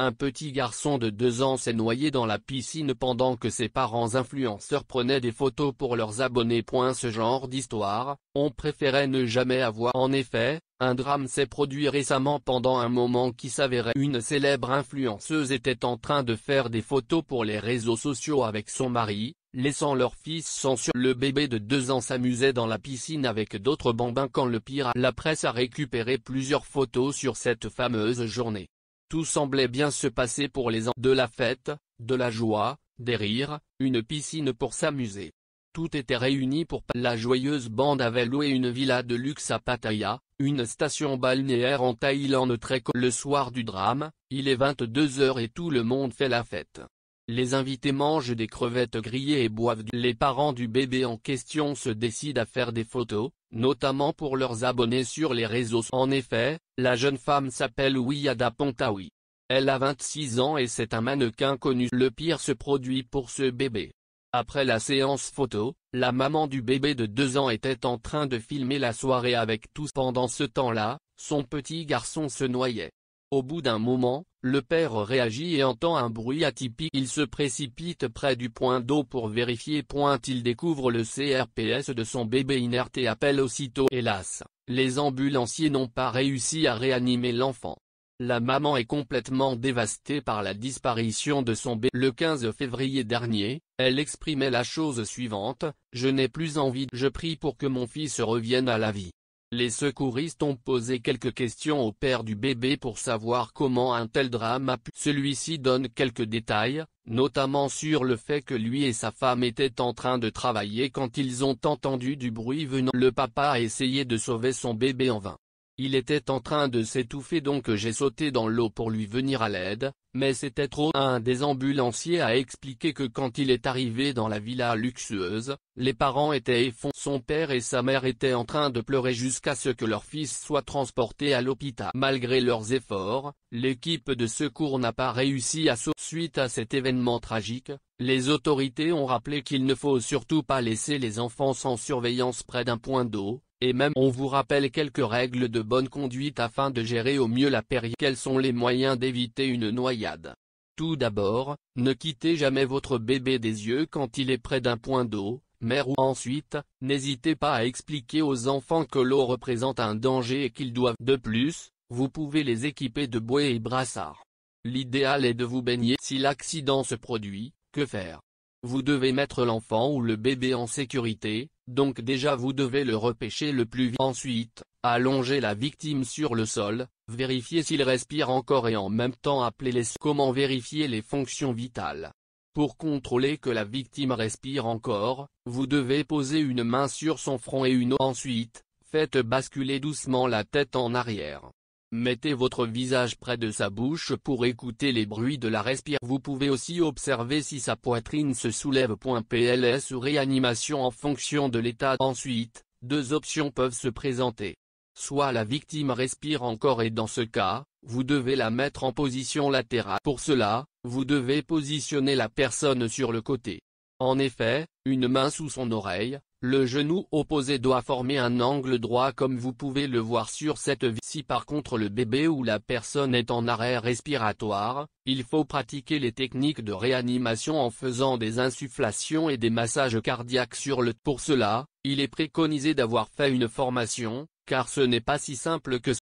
Un petit garçon de 2 ans s'est noyé dans la piscine pendant que ses parents influenceurs prenaient des photos pour leurs abonnés. Ce genre d'histoire, on préférait ne jamais avoir. En effet, un drame s'est produit récemment pendant un moment qui s'avérait. Une célèbre influenceuse était en train de faire des photos pour les réseaux sociaux avec son mari, laissant leur fils sans sur. Le bébé de 2 ans s'amusait dans la piscine avec d'autres bambins quand le pire. La presse a récupéré plusieurs photos sur cette fameuse journée. Tout semblait bien se passer pour les enfants. De la fête, de la joie, des rires, une piscine pour s'amuser. Tout était réuni pour. La joyeuse bande avait loué une villa de luxe à Pattaya, une station balnéaire en Thaïlande très connue. Le soir du drame, il est 22h et tout le monde fait la fête. Les invités mangent des crevettes grillées et boivent du. Les parents du bébé en question se décident à faire des photos, notamment pour leurs abonnés sur les réseaux. En effet, la jeune femme s'appelle Wiyada Pontawi. Elle a 26 ans et c'est un mannequin connu. Le pire se produit pour ce bébé. Après la séance photo, la maman du bébé de 2 ans était en train de filmer la soirée avec tous. Pendant ce temps-là, son petit garçon se noyait. Au bout d'un moment, le père réagit et entend un bruit atypique. Il se précipite près du point d'eau pour vérifier. Il découvre le CRPS de son bébé inerte et appelle aussitôt. Hélas, les ambulanciers n'ont pas réussi à réanimer l'enfant. La maman est complètement dévastée par la disparition de son bébé. Le 15 février dernier, elle exprimait la chose suivante: « Je n'ai plus envie. Je prie pour que mon fils revienne à la vie. » Les secouristes ont posé quelques questions au père du bébé pour savoir comment un tel drame a pu. Celui-ci donne quelques détails, notamment sur le fait que lui et sa femme étaient en train de travailler quand ils ont entendu du bruit venant. Le papa a essayé de sauver son bébé en vain. Il était en train de s'étouffer donc j'ai sauté dans l'eau pour lui venir à l'aide, mais c'était trop. Un des ambulanciers a expliqué que quand il est arrivé dans la villa luxueuse, les parents étaient effondrés. Son père et sa mère étaient en train de pleurer jusqu'à ce que leur fils soit transporté à l'hôpital. Malgré leurs efforts, l'équipe de secours n'a pas réussi à sauver. Suite à cet événement tragique, les autorités ont rappelé qu'il ne faut surtout pas laisser les enfants sans surveillance près d'un point d'eau. Et même on vous rappelle quelques règles de bonne conduite afin de gérer au mieux la période. Quels sont les moyens d'éviter une noyade? Tout d'abord, ne quittez jamais votre bébé des yeux quand il est près d'un point d'eau, mer ou. Ensuite, n'hésitez pas à expliquer aux enfants que l'eau représente un danger et qu'ils doivent. De plus, vous pouvez les équiper de bouées et brassards. L'idéal est de vous baigner. Si l'accident se produit, que faire? Vous devez mettre l'enfant ou le bébé en sécurité, donc déjà vous devez le repêcher le plus vite. Ensuite, allongez la victime sur le sol, vérifiez s'il respire encore et en même temps appelez les. Comment vérifier les fonctions vitales? Pour contrôler que la victime respire encore, vous devez poser une main sur son front et une autre. Ensuite, faites basculer doucement la tête en arrière. Mettez votre visage près de sa bouche pour écouter les bruits de la respiration. Vous pouvez aussi observer si sa poitrine se soulève. PLS ou réanimation en fonction de l'état. Ensuite, 2 options peuvent se présenter. Soit la victime respire encore et dans ce cas, vous devez la mettre en position latérale. Pour cela, vous devez positionner la personne sur le côté. En effet, une main sous son oreille, le genou opposé doit former un angle droit comme vous pouvez le voir sur cette vidéo. Si par contre le bébé ou la personne est en arrêt respiratoire, il faut pratiquer les techniques de réanimation en faisant des insufflations et des massages cardiaques sur le. Pour cela, il est préconisé d'avoir fait une formation, car ce n'est pas si simple que